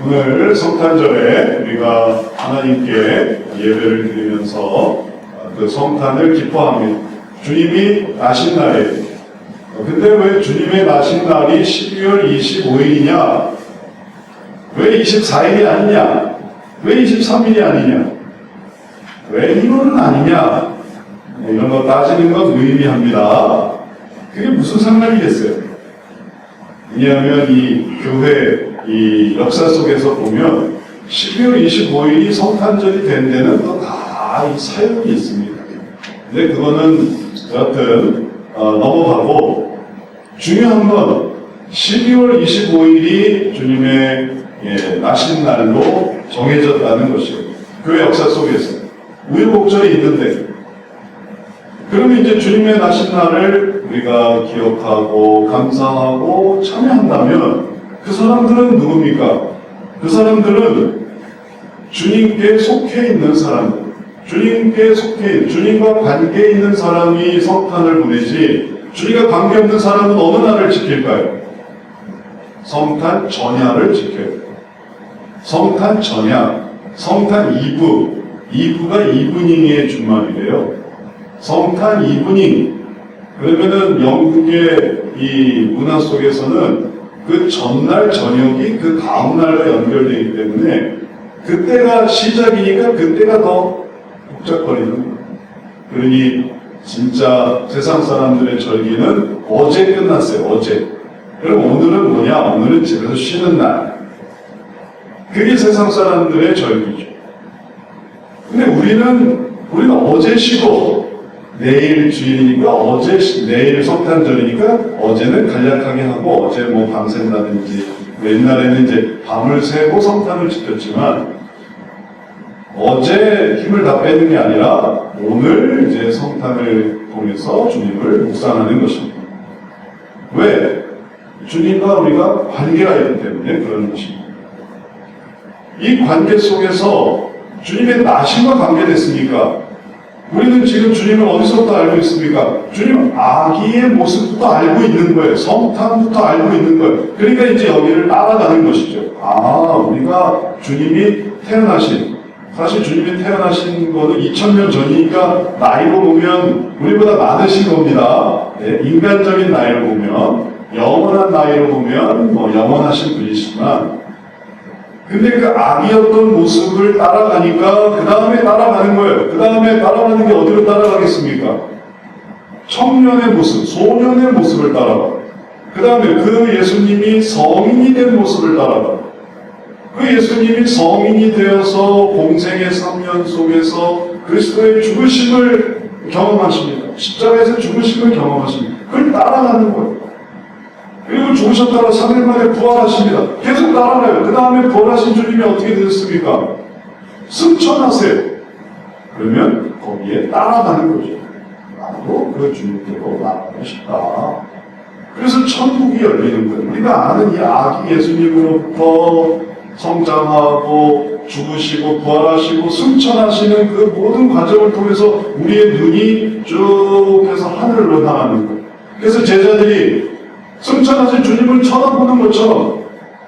오늘 성탄절에 우리가 하나님께 예배를 드리면서 그 성탄을 기뻐합니다. 주님이 나신 날이에요. 근데 왜 주님의 나신 날이 12월 25일이냐? 왜 24일이 아니냐? 왜 23일이 아니냐? 왜 1월은 아니냐? 이런 거 따지는 건 의미합니다. 그게 무슨 상관이겠어요? 왜냐하면 이 교회 이 역사 속에서 보면 12월 25일이 성탄절이 된 데는 또 다 이 사연이 있습니다. 근데 그거는 여하튼 넘어가고 중요한 건 12월 25일이 주님의 나신 날로 정해졌다는 것이에요. 교회 역사 속에서 우여곡절이 있는데 그러면 이제 주님의 나신 날을 우리가 기억하고 감사하고 참여한다면 그 사람들은 누굽니까? 그 사람들은 주님께 속해 있는 사람들, 주님께 속해 있는, 주님과 관계 있는 사람이 성탄을 보내지 주님과 관계없는 사람은 어느 날을 지킬까요? 성탄 전야를 지켜요. 성탄 전야, 성탄 이브, 이브가 이브닝의 준말이래요. 성탄 이브닝. 그러면은 영국의 이 문화 속에서는 그 전날 저녁이 그 다음 날과 연결되기 때문에 그때가 시작이니까 그때가 더 복잡거리는 거예요. 그러니 진짜 세상 사람들의 절기는 어제 끝났어요. 어제. 그럼 오늘은 뭐냐? 오늘은 집에서 쉬는 날. 그게 세상 사람들의 절기죠. 근데 우리는 어제 쉬고 내일 주일이니까 내일 성탄절이니까 어제는 간략하게 하고 어제 뭐 밤샌다든지 옛날에는 이제 밤을 새고 성탄을 지켰지만 어제 힘을 다 빼는 게 아니라 오늘 이제 성탄을 통해서 주님을 묵상하는 것입니다. 왜? 주님과 우리가 관계가 있기 때문에 그런 것입니다. 이 관계 속에서 주님의 나심과 관계됐으니까 우리는 지금 주님을 어디서부터 알고 있습니까? 주님 아기의 모습부터 알고 있는 거예요. 성탄부터 알고 있는 거예요. 그러니까 이제 여기를 따라가는 것이죠. 우리가 주님이 태어나신, 사실 주님이 태어나신 거는 2000년 전이니까 나이로 보면 우리보다 많으신 겁니다. 네, 인간적인 나이로 보면, 영원한 나이로 보면 영원하신 분이시지만 근데 그 아기였던 모습을 따라가니까 그 다음에 따라가는 거예요. 그 다음에 따라가는 게 어디로 따라가겠습니까? 청년의 모습, 소년의 모습을 따라가. 그 다음에 그 예수님이 성인이 된 모습을 따라가. 그 예수님이 성인이 되어서 공생의 3년 속에서 그리스도의 죽으심을 경험하십니다. 십자가에서 죽으심을 경험하십니다. 그걸 따라가는 거예요. 그리고 죽으셨다가 3일 만에 부활하십니다. 계속 따라가요. 그 다음에 부활하신 주님이 어떻게 되셨습니까? 승천하세요. 그러면 거기에 따라가는 거죠. 나도 그 주님께로 나가고 싶다. 그래서 천국이 열리는 거예요. 우리가 아는 이 아기 예수님으로부터 성장하고 죽으시고 부활하시고 승천하시는 그 모든 과정을 통해서 우리의 눈이 쭉 해서 하늘로 향하는 거예요. 그래서 제자들이 승천하신 주님을 쳐다보는 것처럼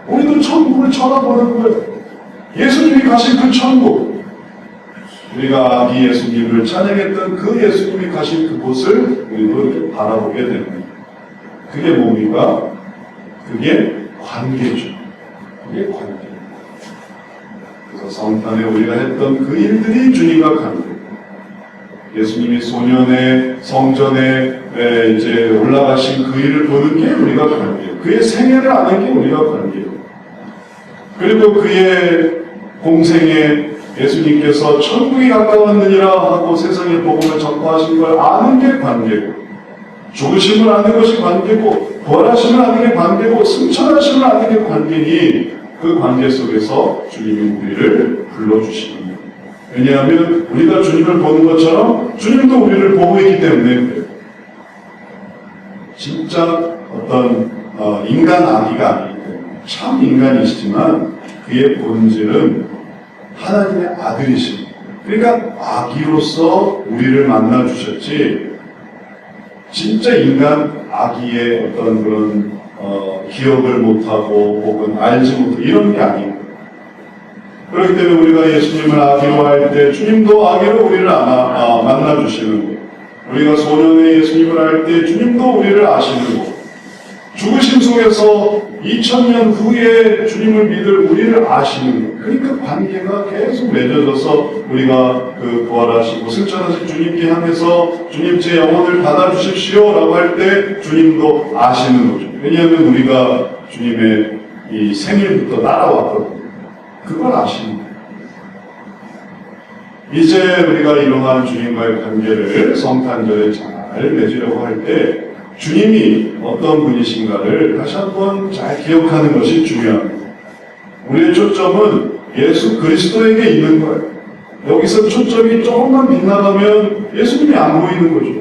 우리도 천국을 쳐다보는 거예요. 예수님이 가신 그 천국, 우리가 아기 예수님을 찬양했던 그 예수님이 가신 그곳을 우리도 이렇게 바라보게 됩니다. 그게 뭡니까? 그게 관계죠. 그게 관계. 그래서 성탄에 우리가 했던 그 일들이 주님과 관계. 예수님이 소년의 성전에 이제 올라가신 그 일을 보는 게 우리가 관계예요. 그의 생애를 아는 게 우리가 관계예요. 그리고 그의 공생에 예수님께서 천국이 가까웠느니라 하고 세상의 복음을 전파하신 걸 아는 게 관계고, 죽으심을 아는 것이 관계고, 부활하심을 아는 게 관계고, 승천하심을 아는 게 관계니 그 관계 속에서 주님이 우리를 불러주십니다. 왜냐하면 우리가 주님을 보는 것처럼 주님도 우리를 보고 있기 때문에 그래요. 진짜 어떤 인간 아기가 아니기 때문에 참 인간이시지만 그의 본질은 하나님의 아들이십니다. 그러니까 아기로서 우리를 만나 주셨지 진짜 인간 아기의 어떤 그런 기억을 못하고 혹은 알지 못하고 이런 게 아니고 그렇기 때문에 우리가 예수님을 아기로 할 때 주님도 아기로 우리를 만나주시는 거예요. 우리가 소년의 예수님을 할 때 주님도 우리를 아시는 거예요. 죽으심 속에서 2000년 후에 주님을 믿을 우리를 아시는 거예요. 그러니까 관계가 계속 맺어져서 우리가 부활하시고 승천하신 주님께 향해서 주님 제 영혼을 받아주십시오 라고 할 때 주님도 아시는 거죠. 왜냐하면 우리가 주님의 이 생일부터 따라왔거든요. 그걸 아시는 거예요. 이제 우리가 이러한 주님과의 관계를 성탄절에 잘 맺으려고 할 때 주님이 어떤 분이신가를 다시 한번 잘 기억하는 것이 중요합니다. 우리의 초점은 예수 그리스도에게 있는 거예요. 여기서 초점이 조금만 빗나가면 예수님이 안 보이는 거죠.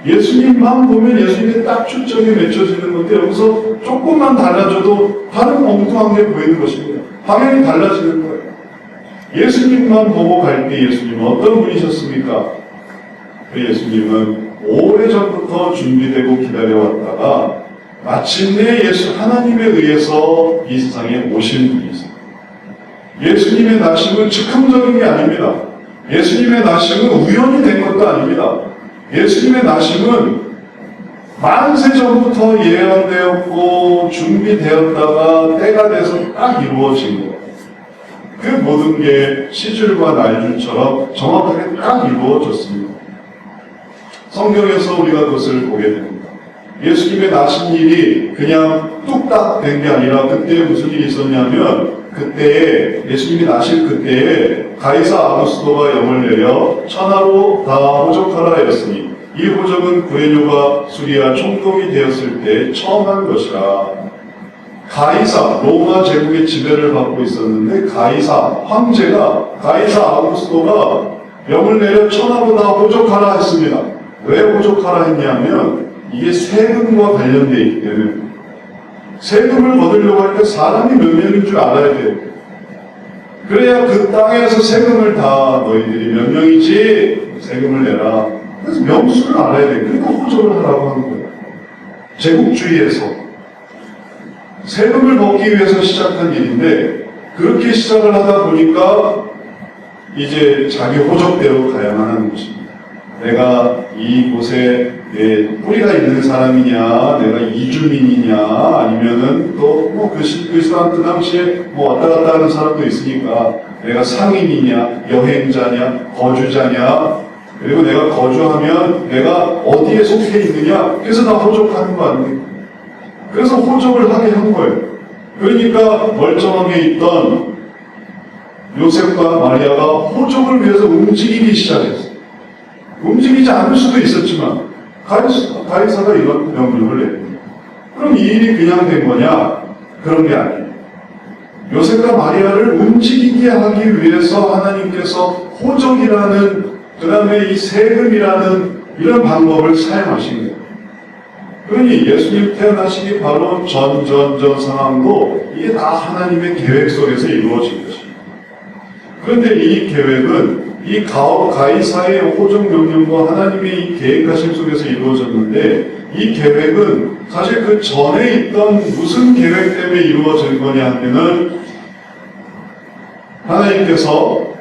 예수님만 보면 예수님에 딱 초점이 맺혀지는 건데 여기서 조금만 달라져도 다른 엉뚱한 게 보이는 것입니다. 방향이 달라지는 거예요. 예수님만 보고 갈 때 예수님은 어떤 분이셨습니까? 그 예수님은 오래전부터 준비되고 기다려왔다가 마침내 하나님에 의해서 이 세상에 오신 분이세요. 예수님의 나심은 즉흥적인 게 아닙니다. 예수님의 나심은 우연히 된 것도 아닙니다. 예수님의 나심은 만세 전부터 예언되었고 준비되었다가 때가 돼서 딱 이루어진 거예요. 그 모든 게 시줄과 날줄처럼 정확하게 딱 이루어졌습니다. 성경에서 우리가 그것을 보게 됩니다. 예수님의 나신 일이 그냥 뚝딱 된 게 아니라 그때 무슨 일이 있었냐면 그때에 예수님이 나실 그때에 가이사 아구스토가 영을 내려 천하로 다 호적하라 했으니 이 호적은 구레뇨가 수리아 총독이 되었을 때 처음 한 것이라. 가이사 로마 제국의 지배를 받고 있었는데 가이사 황제가 가이사 아구스토가 영을 내려 천하로 다 호적하라 했습니다. 왜 호적하라 했냐면 이게 세금과 관련되어 있기 때문에 세금을 거두려고 할 때 사람이 몇 명인 줄 알아야 돼요. 그래야 그 땅에서 세금을 다 너희들이 몇 명이지 세금을 내라. 그래서 명수를 알아야 돼요. 그러니까 호적을 하라고 하는 거예요. 제국주의에서 세금을 먹기 위해서 시작한 일인데 그렇게 시작을 하다 보니까 이제 자기 호적대로 가야만 하는 것입니다. 내가 이곳에 내 뿌리가 있는 사람이냐, 내가 이주민이냐, 아니면은 또 그 사람 그 당시에 왔다 갔다 하는 사람도 있으니까 내가 상인이냐, 여행자냐, 거주자냐, 그리고 내가 거주하면 내가 어디에 속해 있느냐, 그래서 나 호적하는 거 아닙니까? 그래서 호적을 하게 한 거예요. 그러니까 멀쩡하게 있던 요셉과 마리아가 호적을 위해서 움직이기 시작했어요. 움직이지 않을 수도 있었지만 가이사가 이런 명령을 내립니다. 그럼 이 일이 그냥 된 거냐? 그런 게 아니에요. 요셉과 마리아를 움직이게 하기 위해서 하나님께서 호적이라는 그 다음에 이 세금이라는 이런 방법을 사용하신 거예요. 그러니 예수님 태어나시기 바로 전 상황도 이게 다 하나님의 계획 속에서 이루어진 것입니다. 그런데 이 계획은 이 가이사의 호적 명령과 하나님의 이 계획하심 속에서 이루어졌는데 이 계획은 사실 그 전에 있던 무슨 계획 때문에 이루어진 거냐 하면은 하나님께서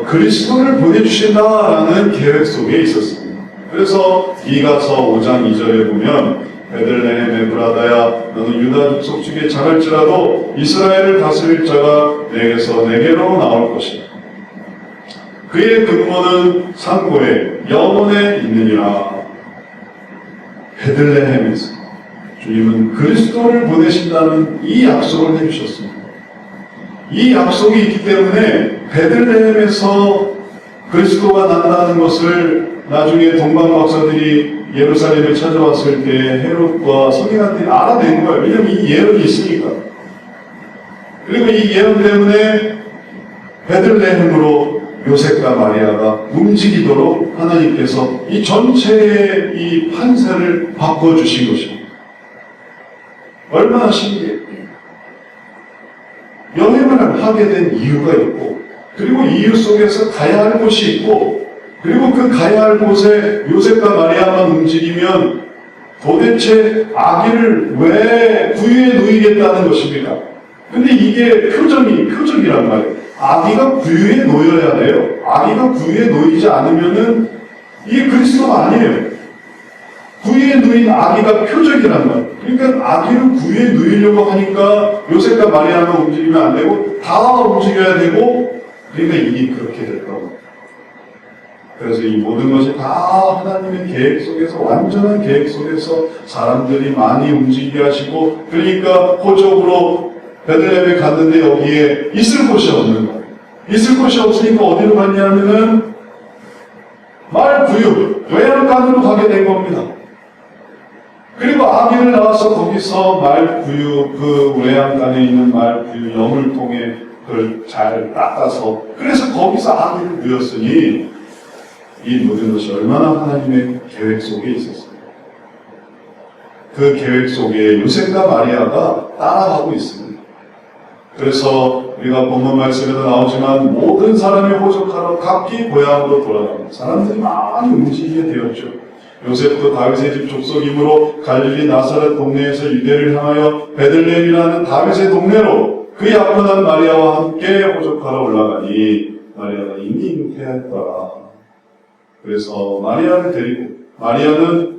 그리스도를 보내주신다라는 계획 속에 있었습니다. 그래서 이가서 5장 2절에 보면 베들레헴 에브라다야 너는 유다 족속 중에 작을지라도 이스라엘을 다스릴 자가 내게로 나올 것이다. 그의 근본은 상고에 영원에 있느니라. 베들레헴에서 주님은 그리스도를 보내신다는 이 약속을 해주셨습니다. 이 약속이 있기 때문에 베들레헴에서 그리스도가 난다는 것을 나중에 동방 박사들이 예루살렘에 찾아왔을 때 헤롯과 서기관들이 알아낸 거예요. 왜냐하면 이 예언이 있으니까. 그리고 이 예언 때문에 베들레헴으로 요셉과 마리아가 움직이도록 하나님께서 이 전체의 이 판세를 바꿔주신 것입니다. 얼마나 신기해요. 여행을 하게 된 이유가 있고, 그리고 이유 속에서 가야 할 곳이 있고, 그리고 그 가야 할 곳에 요셉과 마리아만 움직이면 도대체 아기를 왜 구유에 누이겠다는 것입니까? 근데 이게 표적이란 말이에요. 아기가 구유에 놓여야 돼요. 아기가 구유에 놓이지 않으면은 이게 그리스도가 아니에요. 구유에 놓인 아기가 표적이란 말이에요. 그러니까 아기를 구유에 놓이려고 하니까 요셉과 마리아만 움직이면 안 되고 다 움직여야 되고, 그러니까 일이 그렇게 됐다고. 그래서 이 모든 것이 다 하나님의 계획 속에서, 완전한 계획 속에서 사람들이 많이 움직이게 하시고, 그러니까 호적으로 베들레헴에 갔는데 여기에 있을 곳이 없는 거예요. 있을 곳이 없으니까 어디로 갔냐면은 말구유, 외양간으로 가게 된 겁니다. 그리고 아기를 낳아서 거기서 말구유, 그 외양간에 있는 말구유 염을 통해 그걸 잘 닦아서, 그래서 거기서 아기를 누였으니 이 모든 것이 얼마나 하나님의 계획 속에 있었어요. 그 계획 속에 요셉과 마리아가 따라가고 있습니다. 그래서 우리가 본문 말씀에도 나오지만 모든 사람이 호적하러 각기 고향으로 돌아갑니다. 사람들이 많이 움직이게 되었죠. 요셉도 다윗의 집 족속이므로 갈릴리 나사렛 동네에서 유대를 향하여 베들레헴이라는 다윗의 동네로 그 약혼한 마리아와 함께 호적하러 올라가니 마리아가 이미 잉태했더라. 그래서 마리아를 데리고, 마리아는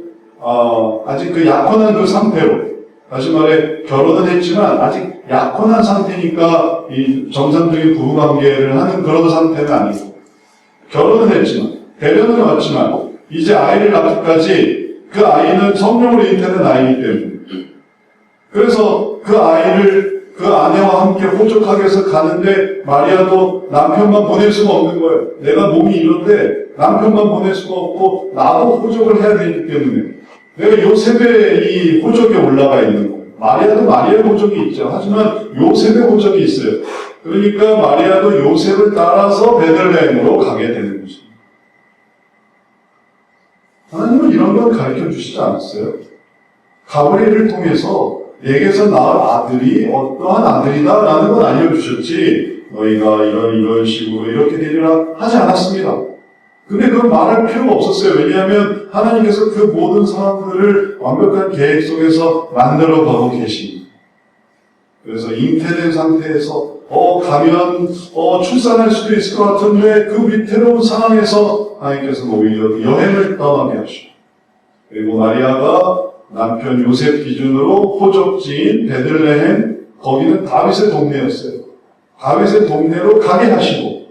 아직 그 약혼한 그 상태로, 다시 말해 결혼은 했지만 아직 약혼한 상태니까 이 정상적인 부부관계를 하는 그런 상태는 아니고, 결혼은 했지만 대련은 왔지만 이제 아이를 낳기까지 그 아이는 성령으로 잉태된 아이이기 때문에, 그래서 그 아이를 그 아내와 함께 호적하게 해서 가는데 마리아도 남편만 보낼 수가 없는 거예요. 내가 몸이 이런데 남편만 보낼 수가 없고 나도 호적을 해야 되기 때문에 내가 요셉의 이 호적에 올라가 있는 거예요. 마리아도 마리아의 호적이 있죠. 하지만 요셉의 호적이 있어요. 그러니까 마리아도 요셉을 따라서 베들레헴으로 가게 되는 것입니다. 하나님은 이런 건 가르쳐 주시지 않았어요. 가브리엘을 통해서 내게서 낳을 아들이 어떠한 아들이다라는 건 알려주셨지, 너희가 이런 식으로 이렇게 되리라 하지 않았습니다. 근데 그건 말할 필요가 없었어요. 왜냐하면 하나님께서 그 모든 사람들을 완벽한 계획 속에서 만들어 가고 계십니다. 그래서 잉태된 상태에서 가면 출산할 수도 있을 것 같은데 그 위태로운 상황에서 하나님께서는 오히려 여행을 떠나게 하시고, 그리고 마리아가 남편 요셉 기준으로 호적지인 베들레헴, 거기는 다윗의 동네였어요. 다윗의 동네로 가게 하시고,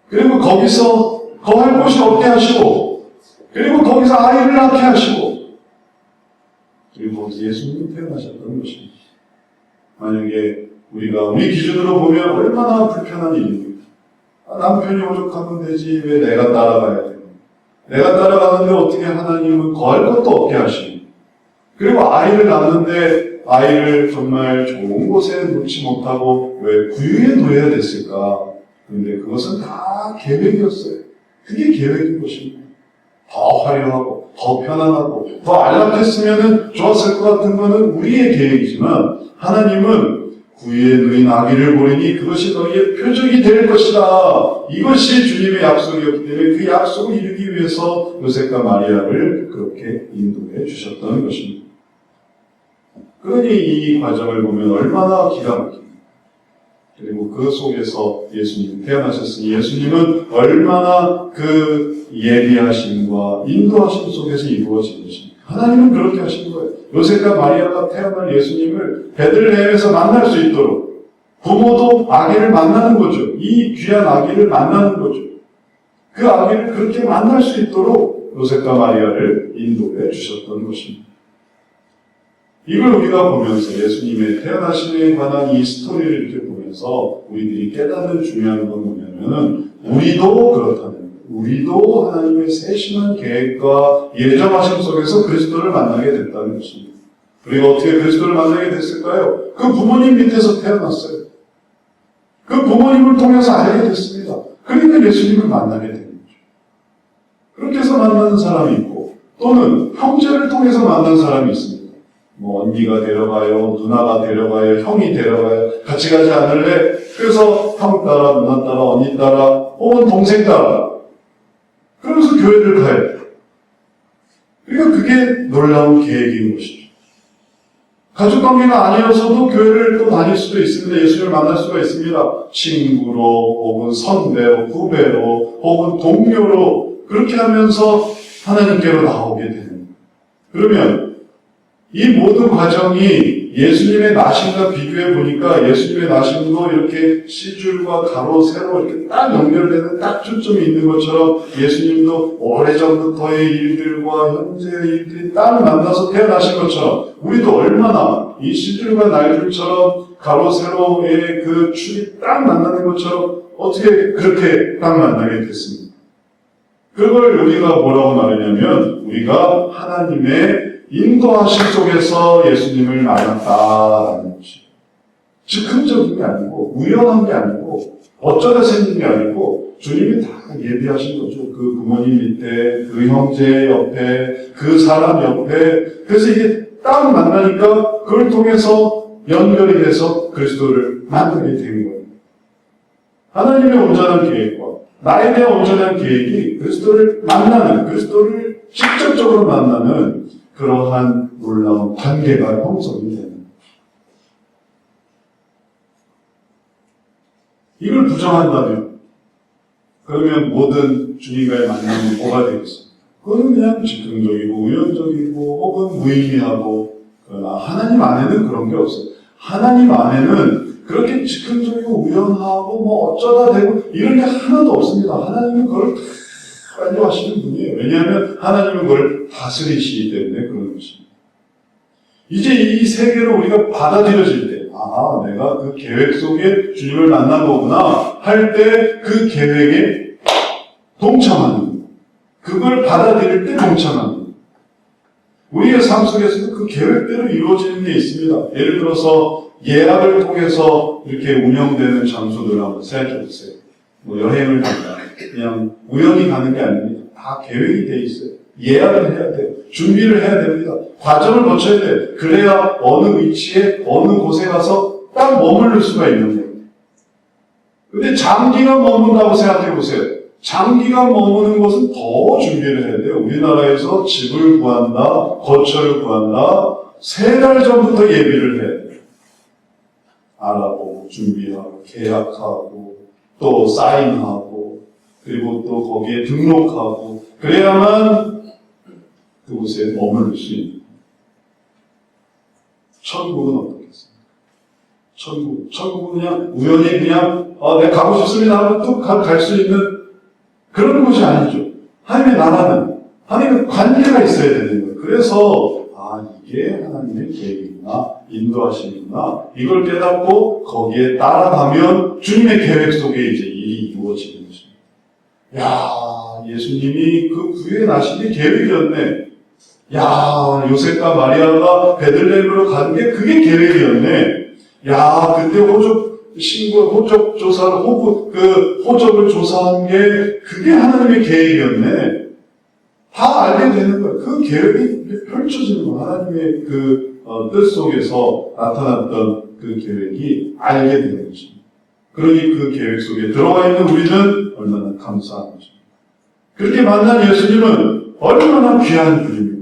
그리고 거기서 거할 곳이 없게 하시고, 그리고 거기서 아이를 낳게 하시고, 그리고 예수님이 태어나셨던 것입니다. 만약에 우리 기준으로 보면 얼마나 불편한 일입니까? 남편이 호적하면 되지 왜 내가 따라가야 되나? 내가 따라가는데 어떻게 하나님은 거할 것도 없게 하시고, 그리고 아이를 낳는데 아이를 정말 좋은 곳에 놓지 못하고 왜 구유에 놓여야 됐을까? 그런데 그것은 다 계획이었어요. 그게 계획인 것입니다. 더 화려하고 더 편안하고 더 안락했으면 좋았을 것 같은 것은 우리의 계획이지만, 하나님은 구유에 놓인 아기를 보리니 그것이 너희의 표적이 될 것이다. 이것이 주님의 약속이었기 때문에 그 약속을 이루기 위해서 요셉과 마리아를 그렇게 인도해 주셨던 것입니다. 그러니 이 과정을 보면 얼마나 기가 막힙니다. 그리고 그 속에서 예수님이 태어나셨으니 예수님은 얼마나 그 예비하심과 인도하심 속에서 이루어진 것입니다. 하나님은 그렇게 하신 거예요. 요셉과 마리아가 태어날 예수님을 베들레헴에서 만날 수 있도록, 부모도 아기를 만나는 거죠. 이 귀한 아기를 만나는 거죠. 그 아기를 그렇게 만날 수 있도록 요셉과 마리아를 인도해 주셨던 것입니다. 이걸 우리가 보면서 예수님의 태어나심에 관한 이 스토리를 이렇게 보면서 우리들이 깨닫는 중요한 건 뭐냐면은, 우리도 그렇다는 거예요. 우리도 하나님의 세심한 계획과 예정하심 속에서 그리스도를 만나게 됐다는 것입니다. 우리가 어떻게 그리스도를 만나게 됐을까요? 그 부모님 밑에서 태어났어요. 그 부모님을 통해서 알게 됐습니다. 그러니까 예수님을 만나게 된 거죠. 그렇게 해서 만나는 사람이 있고, 또는 형제를 통해서 만난 사람이 있습니다. 뭐 언니가 데려가요, 누나가 데려가요, 형이 데려가요. 같이 가지 않을래? 그래서 형 따라, 누나 따라, 언니 따라, 혹은 동생 따라, 그러면서 교회를 가요. 그러니까 그게 놀라운 계획인 것이죠. 가족관계가 아니어서도 교회를 또 다닐 수도 있습니다. 예수님을 만날 수가 있습니다. 친구로, 혹은 선배로, 후배로, 혹은 동료로 그렇게 하면서 하나님께로 나오게 되는 거예요. 그러면 이 모든 과정이 예수님의 나심과 비교해 보니까 예수님의 나심도 이렇게 시줄과 가로, 세로 이렇게 딱 연결되는 딱 초점이 있는 것처럼 예수님도 오래전부터의 일들과 현재의 일들이 딱 만나서 태어나신 것처럼 우리도 얼마나 이 시줄과 날줄처럼 가로, 세로의 그 줄이 딱 만나는 것처럼 어떻게 그렇게 딱 만나게 됐습니까? 그걸 우리가 뭐라고 말하냐면 우리가 하나님의 인도하심 속에서 예수님을 만났다라는 것이에요. 즉흥적인 게 아니고 우연한 게 아니고 어쩌다 생긴 게 아니고 주님이 다 예비하신 거죠. 그 부모님 밑에, 그 형제 옆에, 그 사람 옆에. 그래서 이게 딱 만나니까 그걸 통해서 연결이 돼서 그리스도를 만나게 된 거예요. 하나님의 온전한 계획과 나에 대한 온전한 계획이 그리스도를 만나는, 그리스도를 직접적으로 만나는 그러한 놀라운 관계가 형성이 되는 거예요. 이걸 부정한다면 그러면 모든 주님과의 만남이 뭐가 되겠습니까? 그건 그냥 즉흥적이고 우연적이고 혹은 무의미하고 그러나 하나님 안에는 그런 게 없어요. 하나님 안에는 그렇게 즉흥적이고 우연하고 뭐 어쩌다 되고 이런 게 하나도 없습니다. 하나님은 그걸 다 완료하시는 분이에요. 왜냐하면 하나님은 그걸 다스리시기 때문에 그런 것입니다. 이제 이 세계를 우리가 받아들여질 때 내가 그 계획 속에 주님을 만난 거구나 할 때 그 계획에 동참하는 거예요. 그걸 받아들일 때 동참하는 거예요. 우리의 삶 속에서도 그 계획대로 이루어지는 게 있습니다. 예를 들어서 예약을 통해서 이렇게 운영되는 장소들을 한번 생각해 보세요. 뭐 여행을 간다. 그냥 우연히 가는 게 아닙니다. 다 계획이 돼 있어요. 예약을 해야 돼요. 준비를 해야 됩니다. 과정을 거쳐야 돼요. 그래야 어느 위치에 어느 곳에 가서 딱 머무를 수가 있는 거예요. 근데 장기간 머문다고 생각해 보세요. 장기간 머무는 것은 더 준비를 해야 돼요. 우리나라에서 집을 구한다, 거처를 구한다, 3달 전부터 예비를 해야 돼요. 알아보고, 준비하고, 계약하고, 또 사인하고, 그리고 또 거기에 등록하고, 그래야만 그곳에 머무를 수 있는 거예요. 천국은 어떻겠습니까? 천국은 그냥 우연히 그냥 내가 가고 싶습니다 하면 또 갈 수 있는 그런 것이 아니죠. 하나님의 나라는 하나님의 관계가 있어야 되는 거예요. 그래서 이게 하나님의 계획이구나, 인도하심이구나 이걸 깨닫고 거기에 따라가면 주님의 계획 속에 이제 일이 이루어지는 것입니다. 예수님이 그 구유에 나신 게 계획이었네. 요셉과 마리아가 베들레헴으로 간 게 그게 계획이었네. 그때 호적 조사를, 호적을 조사한 게 그게 하나님의 계획이었네. 다 알게 되는 거예요. 그 계획이 펼쳐지는 거예요. 하나님의 뜻 속에서 나타났던 그 계획이 알게 되는 것입니다. 그러니 그 계획 속에 들어가 있는 우리는 얼마나 감사한 것입니다. 그렇게 만난 예수님은 얼마나 귀한 분입니까?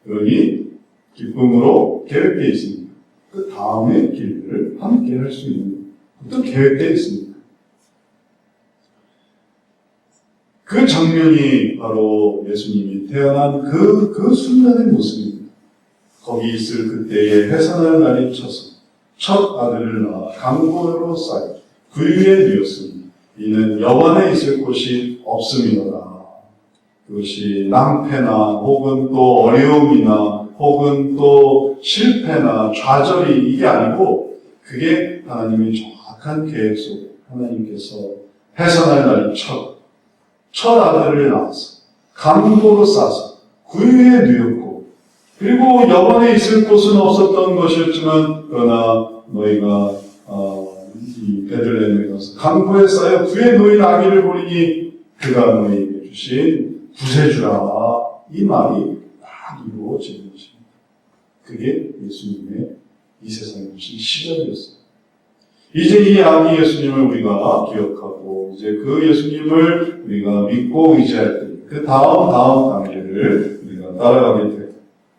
그러니 기쁨으로 계획되어 있습니다. 그 다음의 길을 함께 할 수 있는 어떤 계획되어 있습니다. 그 장면이 바로 예수님이 태어난 그 순간의 모습입니다. 거기 있을 그때에 해산할 날이 쳐서 첫 아들을 낳아 강고로 쌓여 구유에 누웠으니 이는 여관에 있을 곳이 없음이로다. 그것이 낭패나 혹은 또 어려움이나 혹은 또 실패나 좌절이 이게 아니고 그게 하나님의 정확한 계획 속에 하나님께서 해산할 날이 첫 아들을 낳아서 강고로 싸서 구유에 누였고 그리고 여관에 있을 곳은 없었던 것이었지만 그러나 너희가 이 베들레헴에 가서 강고에 쌓여 구유에 놓인 아기를 보리니 그가 너희에게 주신 구세주라. 이 말이 딱 이루어지는 것입니다. 그게 예수님의 이 세상에 오신 시작이었어요. 이제 이 아기 예수님을 우리가 기억하고 이제 그 예수님을 우리가 믿고 의지할 때 그 다음 단계를 우리가 따라가게 돼요.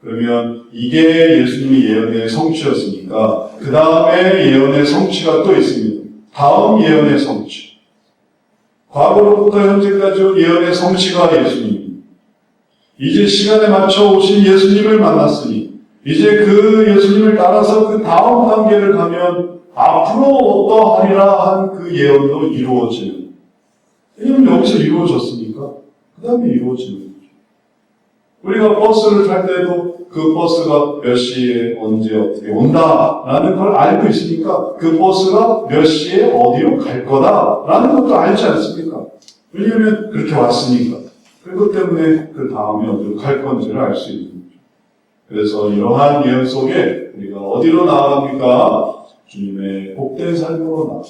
그러면 이게 예수님의 예언의 성취였으니까 그 다음에 예언의 성취가 또 있습니다. 다음 예언의 성취. 과거로부터 현재까지 온 예언의 성취가 예수님입니다. 이제 시간에 맞춰 오신 예수님을 만났으니 이제 그 예수님을 따라서 그 다음 단계를 가면 앞으로 어떠하리라 한 그 예언도 이루어지는. 왜냐면 여기서 이루어졌으니까 그 다음에 이루어지는 거죠. 우리가 버스를 탈 때도 그 버스가 몇 시에 언제 어떻게 온다라는 걸 알고 있으니까 그 버스가 몇 시에 어디로 갈 거다라는 것도 알지 않습니까? 왜냐하면 그렇게 왔으니까. 그것 때문에 그 다음에 어디로 갈 건지를 알 수 있는 거죠. 그래서 이러한 예언 속에 우리가 어디로 나아갑니까? 주님의 복된 삶으로 나아가.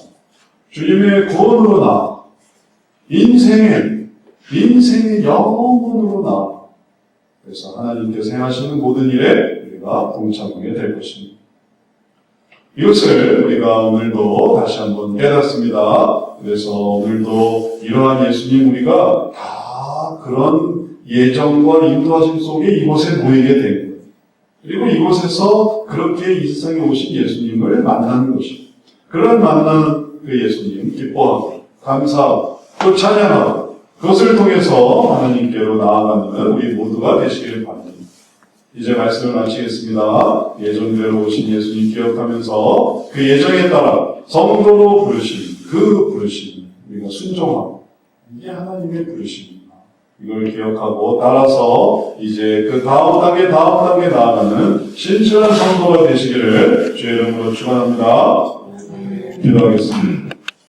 주님의 구원으로 나아가. 인생의 영원으로 나아가. 그래서 하나님께서 행하시는 모든 일에 우리가 동참하게 될 것입니다. 이것을 우리가 오늘도 다시 한번 깨닫습니다. 그래서 오늘도 이러한 예수님 우리가 다 그런 예정과 인도하심 속에 이곳에 모이게 된 거예요. 그리고 이곳에서 그렇게 이 세상에 오신 예수님을 만나는 것입니다. 그런 만나는 그 예수님 기뻐하고 감사하고 또 찬양하고 그것을 통해서 하나님께로 나아가는 우리 모두가 되시기를 바랍니다. 이제 말씀을 마치겠습니다. 예정대로 오신 예수님 기억하면서 그 예정에 따라 성도로 부르신 그 부르심 우리가 순종하고 이게 하나님의 부르심입니다. 이걸 기억하고 따라서 이제 그 다음 단계 나아가는 신실한 성도가 되시기를 주의 이름으로 축원합니다. 기도하겠습니다.